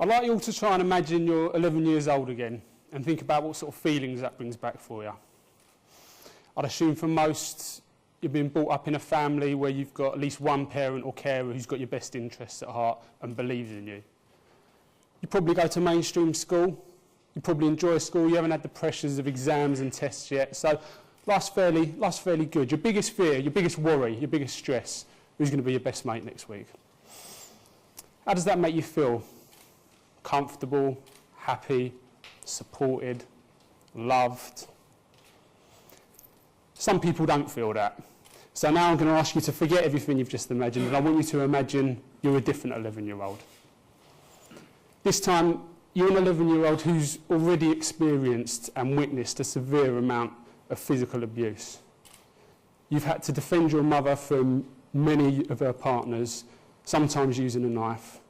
I'd like you all to try and imagine you're 11 years old again and think about what sort of feelings that brings back for you. I'd assume for most, you've been brought up in a family where you've got at least one parent or carer who's got your best interests at heart and believes in you. You probably go to mainstream school. You probably enjoy school. You haven't had the pressures of exams and tests yet. So life's fairly good. Your biggest fear, your biggest worry, your biggest stress, who's going to be your best mate next week? How does that make you feel? Comfortable, happy, supported, loved? Some people don't feel that. So now I'm going to ask you to forget everything you've just imagined, and I want you to imagine you're a different 11-year-old. This time, you're an 11-year-old who's already experienced and witnessed a severe amount of physical abuse. You've had to defend your mother from many of her partners, sometimes using a knife,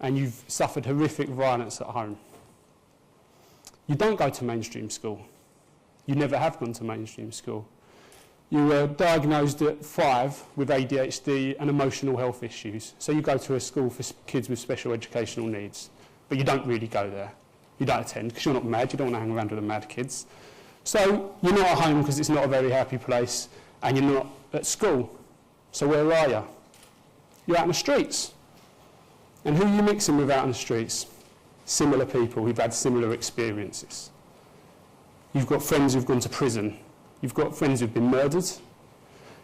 and you've suffered horrific violence at home. You don't go to mainstream school. You never have gone to mainstream school. You were diagnosed at 5 with ADHD and emotional health issues. So you go to a school for kids with special educational needs, but you don't really go there. You don't attend because you're not mad. You don't want to hang around with the mad kids. So you're not at home because it's not a very happy place, and you're not at school. So where are you? You're out in the streets. And who are you mixing with out in the streets? Similar people who've had similar experiences. You've got friends who've gone to prison. You've got friends who've been murdered.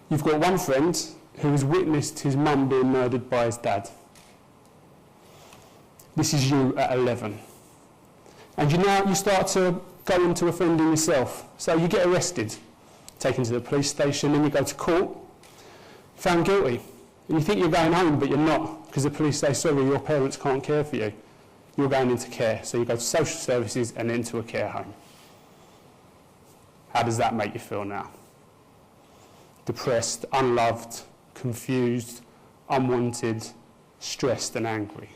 You've got one friend who has witnessed his mum being murdered by his dad. This is you at 11. And you start to go into offending yourself. So you get arrested, taken to the police station, then you go to court, found guilty. And you think you're going home, but you're not, because the police say, sorry, your parents can't care for you. You're going into care. So you go to social services and then to a care home. How does that make you feel now? Depressed, unloved, confused, unwanted, stressed and angry.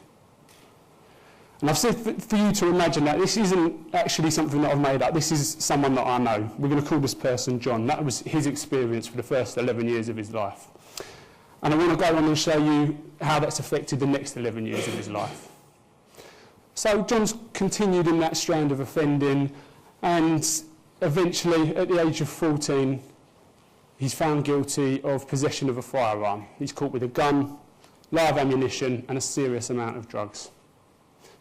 And I've said for you to imagine that this isn't actually something that I've made up. This is someone that I know. We're going to call this person John. That was his experience for the first 11 years of his life. And I want to go on and show you how that's affected the next 11 years of his life. So John's continued in that strand of offending, and eventually, at the age of 14, he's found guilty of possession of a firearm. He's caught with a gun, live ammunition, and a serious amount of drugs.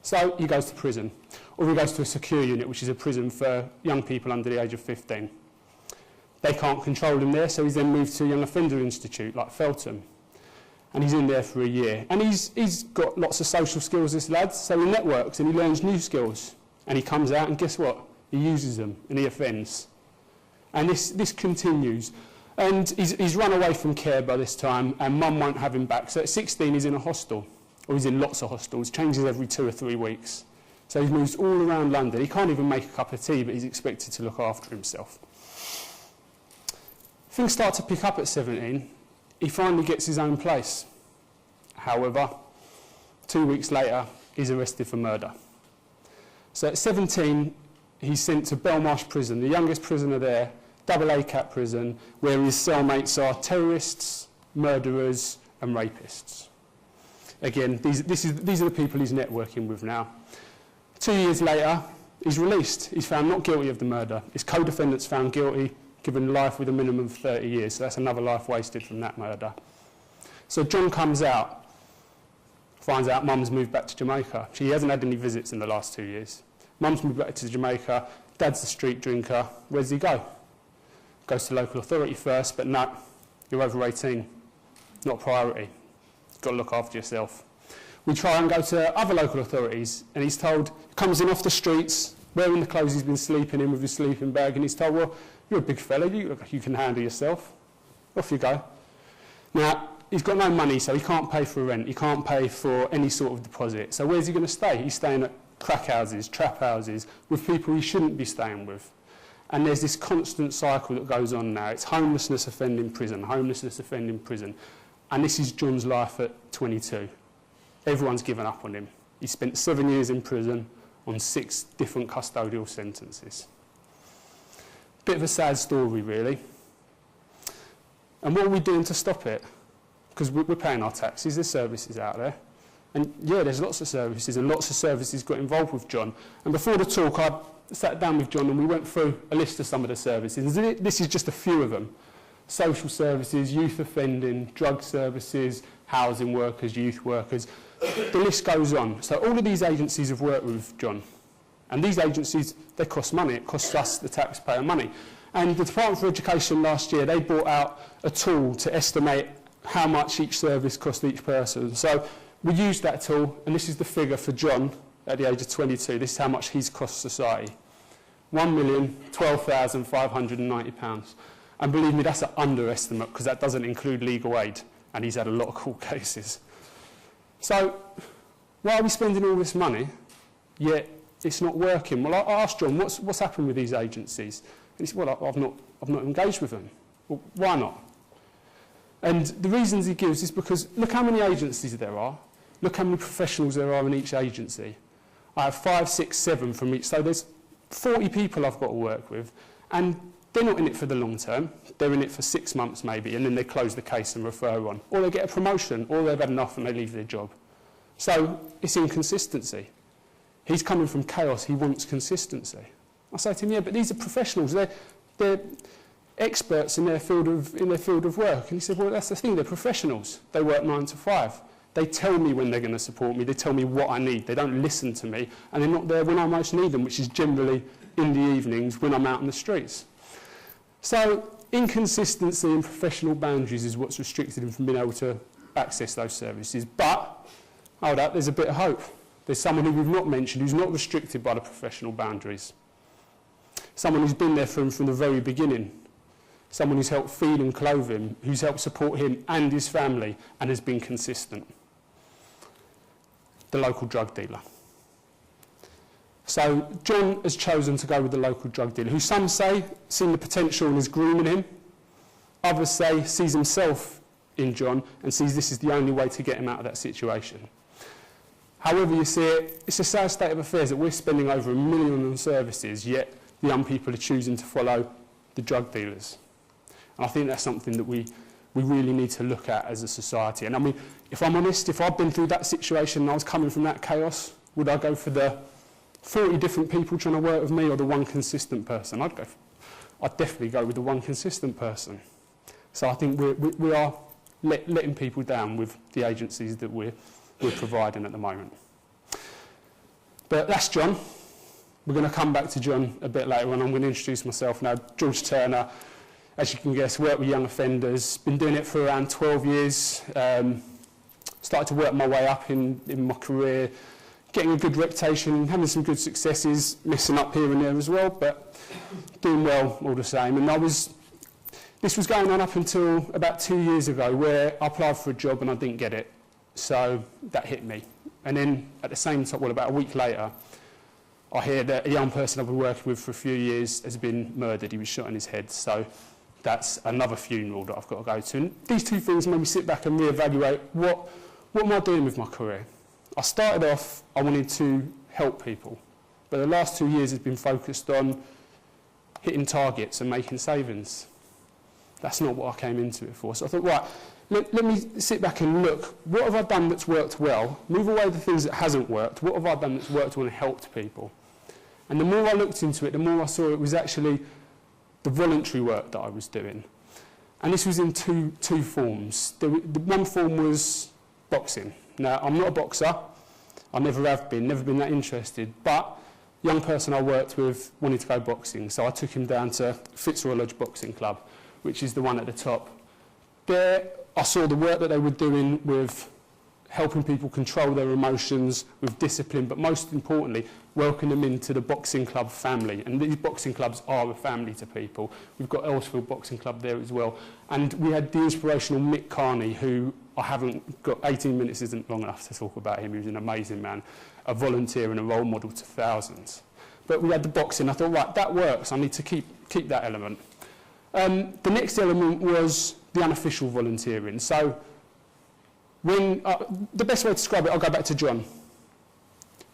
So he goes to prison, or he goes to a secure unit, which is a prison for young people under the age of 15. They can't control him there, so he's then moved to a young offender institute like Feltham. And he's in there for a year. And he's got lots of social skills, this lad, so he networks and he learns new skills. And he comes out and guess what? He uses them and he offends. And this continues. And he's run away from care by this time, and mum won't have him back. So at 16, he's in a hostel, or he's in lots of hostels, changes every 2 or 3 weeks. So he moves all around London. He can't even make a cup of tea, but he's expected to look after himself. Things start to pick up at 17. He finally gets his own place. However, 2 weeks later, he's arrested for murder. So at 17, he's sent to Belmarsh Prison, the youngest prisoner there, AA cap prison, where his cellmates are terrorists, murderers and rapists. Again, these are the people he's networking with now. 2 years later, he's released. He's found not guilty of the murder. His co-defendant's found guilty, given life with a minimum of 30 years. So that's another life wasted from that murder. So John comes out, finds out mum's moved back to Jamaica. She hasn't had any visits in the last 2 years. Mum's moved back to Jamaica, dad's a street drinker. Where does he go? Goes to local authority first, but no, you're over 18, not a priority. You've got to look after yourself. We try and go to other local authorities, and he's told, comes in off the streets, wearing the clothes he's been sleeping in with his sleeping bag, and he's told, well, you're a big fella, you can handle yourself. Off you go. Now, he's got no money, so he can't pay for rent, he can't pay for any sort of deposit. So where's he going to stay? He's staying at crack houses, trap houses, with people he shouldn't be staying with. And there's this constant cycle that goes on now. It's homelessness, offending prison, homelessness, offending prison. And this is John's life at 22. Everyone's given up on him. He spent 7 years in prison on 6 different custodial sentences. Bit of a sad story, really. And what are we doing to stop it? Because we're paying our taxes, there's services out there. And yeah, there's lots of services, and lots of services got involved with John. And before the talk, I sat down with John and we went through a list of some of the services. This is just a few of them. Social services, youth offending, drug services, housing workers, youth workers. The list goes on. So all of these agencies have worked with John. And these agencies, they cost money. It costs us, the taxpayer, money. And the Department for Education last year, they brought out a tool to estimate how much each service cost each person. So we used that tool, and this is the figure for John at the age of 22. This is how much he's cost society. £1,012,590. And believe me, that's an underestimate, because that doesn't include legal aid, and he's had a lot of court cases. So why are we spending all this money, yet it's not working? Well, I asked John, what's happened with these agencies? And he said, well, I've not engaged with them. Well, why not? And the reasons he gives is because look how many agencies there are. Look how many professionals there are in each agency. I have 5, 6, 7 from each. So there's 40 people I've got to work with. And they're not in it for the long term. They're in it for 6 months maybe, and then they close the case and refer on. Or they get a promotion, or they've had enough and they leave their job. So it's inconsistency. He's coming from chaos. He wants consistency. I say to him, yeah, but these are professionals. They're experts in their field of work. And he said, well, that's the thing. They're professionals. They work 9 to 5. They tell me when they're going to support me. They tell me what I need. They don't listen to me. And they're not there when I most need them, which is generally in the evenings when I'm out in the streets. So inconsistency and professional boundaries is what's restricted him from being able to access those services. But, hold up, there's a bit of hope. There's someone who we've not mentioned who's not restricted by the professional boundaries. Someone who's been there from the very beginning. Someone who's helped feed and clothe him, who's helped support him and his family, and has been consistent. The local drug dealer. So John has chosen to go with the local drug dealer, who some say seen the potential and is grooming him. Others say sees himself in John and sees this is the only way to get him out of that situation. However you see it, it's a sad state of affairs that we're spending over £1 million on services, yet the young people are choosing to follow the drug dealers. And I think that's something that we really need to look at as a society. And I mean, if I'm honest, if I'd been through that situation and I was coming from that chaos, would I go for the 40 different people trying to work with me or the one consistent person? I'd definitely go with the one consistent person. So I think we are letting people down with the agencies that we're providing at the moment. But that's John. We're going to come back to John a bit later on. I'm going to introduce myself now. George Turner, as you can guess, worked with young offenders. Been doing it for around 12 years. Started to work my way up in my career, getting a good reputation, having some good successes, messing up here and there as well, but doing well all the same. And this was going on up until about 2 years ago, where I applied for a job and I didn't get it. So that hit me. And then at the same time, well, about a week later, I hear that a young person I've been working with for a few years has been murdered. He was shot in his head. So that's another funeral that I've got to go to. And these two things made me sit back and reevaluate what am I doing with my career? I started off, I wanted to help people. But the last 2 years has been focused on hitting targets and making savings. That's not what I came into it for. So I thought, right, let me sit back and look, what have I done that's worked well? Move away the things that hasn't worked. What have I done that's worked well and helped people? And the more I looked into it, the more I saw it was actually the voluntary work that I was doing. And this was in two forms. The one form was boxing. Now, I'm not a boxer. I never have been, never been that interested. But a young person I worked with wanted to go boxing. So I took him down to Fitzroy Lodge Boxing Club, which is the one at the top. There, I saw the work that they were doing with helping people control their emotions, with discipline, but most importantly, welcoming them into the boxing club family. And these boxing clubs are a family to people. We've got Earlsfield Boxing Club there as well. And we had the inspirational Mick Carney, who I haven't got 18 minutes isn't long enough to talk about him. He was an amazing man, a volunteer and a role model to thousands. But we had the boxing. I thought, right, that works. I need to keep that element. The next element was the unofficial volunteering. So when the best way to describe it, I'll go back to John.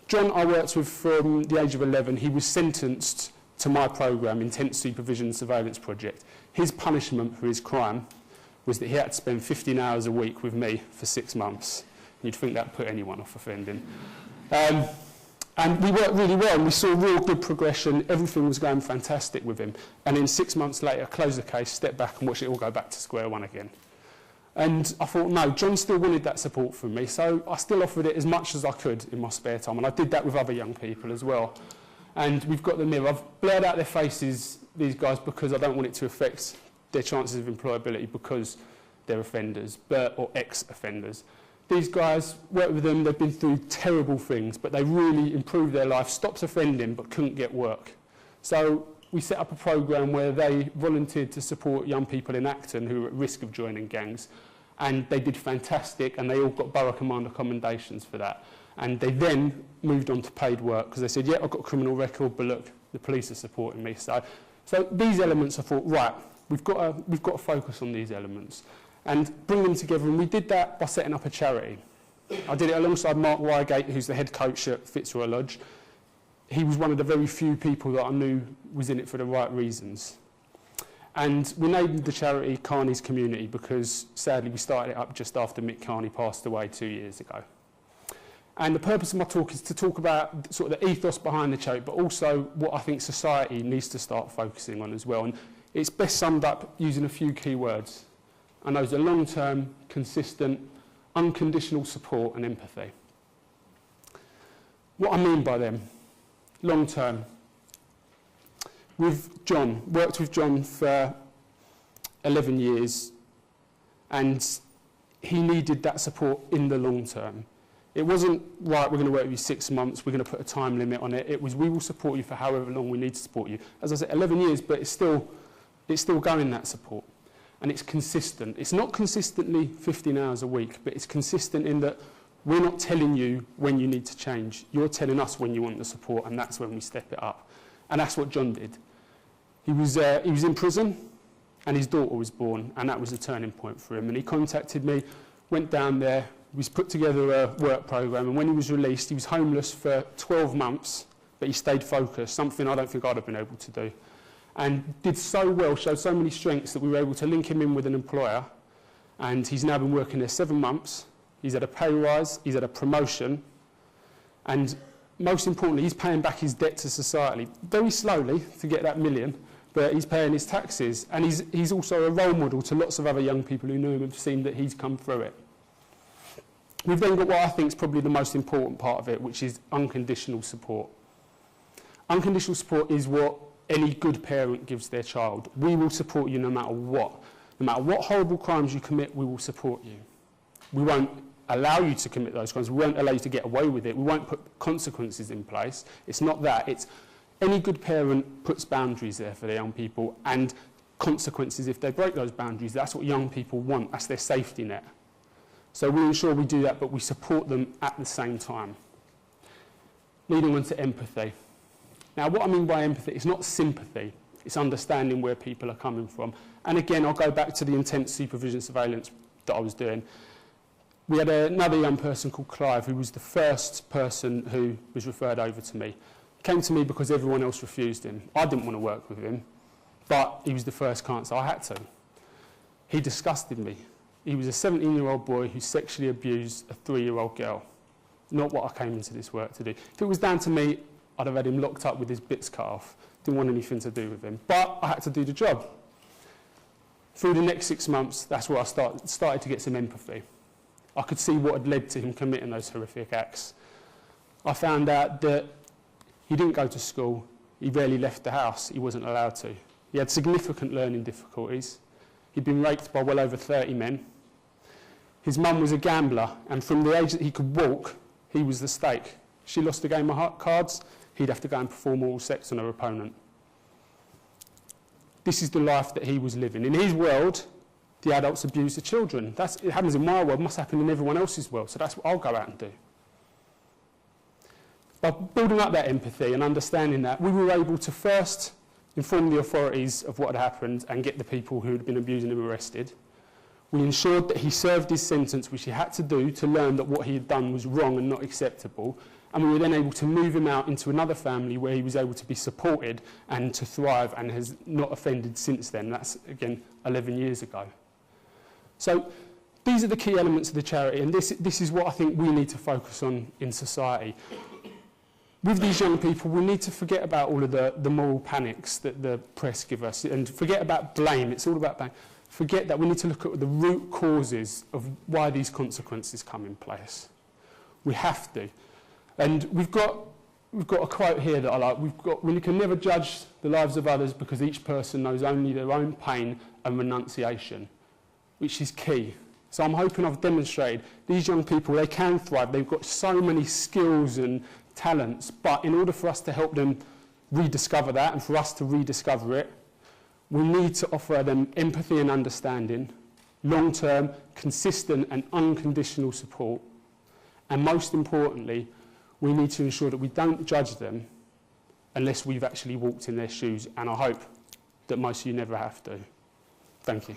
John I worked with from the age of 11. He was sentenced to my programme, Intense Supervision and Surveillance Project. His punishment for his crime was that he had to spend 15 hours a week with me for 6 months. You'd think that put anyone off offending. And we worked really well, and we saw real good progression. Everything was going fantastic with him. And then 6 months later, close the case, step back and watch it all go back to square one again. And I thought, no, John still wanted that support from me, so I still offered it as much as I could in my spare time. And I did that with other young people as well. And we've got them here. I've blurred out their faces, these guys, because I don't want it to affect their chances of employability because they're offenders, or ex-offenders. These guys, worked with them, they've been through terrible things, but they really improved their life, stopped offending, but couldn't get work. So we set up a programme where they volunteered to support young people in Acton who were at risk of joining gangs, and they did fantastic, and they all got Borough Commander commendations for that. And they then moved on to paid work, because they said, yeah, I've got a criminal record, but look, the police are supporting me. So these elements, I thought, right, we've got to focus on these elements and bring them together, and we did that by setting up a charity. I did it alongside Mark Reigate, who's the head coach at Fitzroy Lodge. He was one of the very few people that I knew was in it for the right reasons. And we named the charity Carney's Community because, sadly, we started it up just after Mick Carney passed away 2 years ago. And the purpose of my talk is to talk about sort of the ethos behind the charity, but also what I think society needs to start focusing on as well. And it's best summed up using a few key words. And those are long-term, consistent, unconditional support and empathy. What I mean by them, long-term. With John, worked with John for 11 years, and he needed that support in the long term. It wasn't, right, we're going to work with you 6 months, we're going to put a time limit on it. It was, we will support you for however long we need to support you. As I said, 11 years, but it's still going, that support. And it's consistent. It's not consistently 15 hours a week, but it's consistent in that we're not telling you when you need to change. You're telling us when you want the support, and that's when we step it up. And that's what John did. He was in prison, and his daughter was born, and that was a turning point for him. And he contacted me, went down there, we put together a work programme, and when he was released, he was homeless for 12 months, but he stayed focused, something I don't think I'd have been able to do. And did so well, showed so many strengths that we were able to link him in with an employer, and he's now been working there 7 months. He's had a pay rise, he's had a promotion, and most importantly, he's paying back his debt to society, very slowly to get that million, but he's paying his taxes, and he's also a role model to lots of other young people who knew him and have seen that he's come through it. We've then got what I think is probably the most important part of it, which is unconditional support. Unconditional support is what any good parent gives their child. We will support you no matter what. No matter what horrible crimes you commit, we will support you. We won't allow you to commit those crimes. We won't allow you to get away with it. We won't put consequences in place. It's not that. It's any good parent puts boundaries there for their young people, and consequences if they break those boundaries. That's what young people want. That's their safety net. So we ensure we do that, but we support them at the same time. Leading on to empathy. Now, what I mean by empathy, it's not sympathy. It's understanding where people are coming from. And again, I'll go back to the intense supervision surveillance that I was doing. We had another young person called Clive, who was the first person who was referred over to me. He came to me because everyone else refused him. I didn't want to work with him, but he was the first client, so I had to. He disgusted me. He was a 17-year-old boy who sexually abused a 3-year-old girl. Not what I came into this work to do. If it was down to me, I'd have had him locked up with his bits cut off. Didn't want anything to do with him. But I had to do the job. Through the next 6 months, that's where I started to get some empathy. I could see what had led to him committing those horrific acts. I found out that he didn't go to school. He rarely left the house. He wasn't allowed to. He had significant learning difficulties. He'd been raped by well over 30 men. His mum was a gambler, and from the age that he could walk, he was the stake. She lost a game of cards, he'd have to go and perform oral sex on her opponent. This is the life that he was living. In his world, the adults abuse the children. It happens in my world, must happen in everyone else's world, so that's what I'll go out and do. By building up that empathy and understanding that, we were able to first inform the authorities of what had happened and get the people who had been abusing him arrested. We ensured that he served his sentence, which he had to do to learn that what he had done was wrong and not acceptable. And we were then able to move him out into another family where he was able to be supported and to thrive, and has not offended since then. That's, again, 11 years ago. So these are the key elements of the charity, and this is what I think we need to focus on in society. With these young people, we need to forget about all of the moral panics that the press give us, and forget about blame. It's all about blame. Forget that. We need to look at the root causes of why these consequences come in place. We have to. And we've got a quote here that I like. We can never judge the lives of others because each person knows only their own pain and renunciation, which is key. So I'm hoping I've demonstrated these young people, they can thrive. They've got so many skills and talents, but in order for us to help them rediscover that and for us to rediscover it, we need to offer them empathy and understanding, long-term, consistent and unconditional support. And most importantly, we need to ensure that we don't judge them unless we've actually walked in their shoes. And I hope that most of you never have to. Thank you.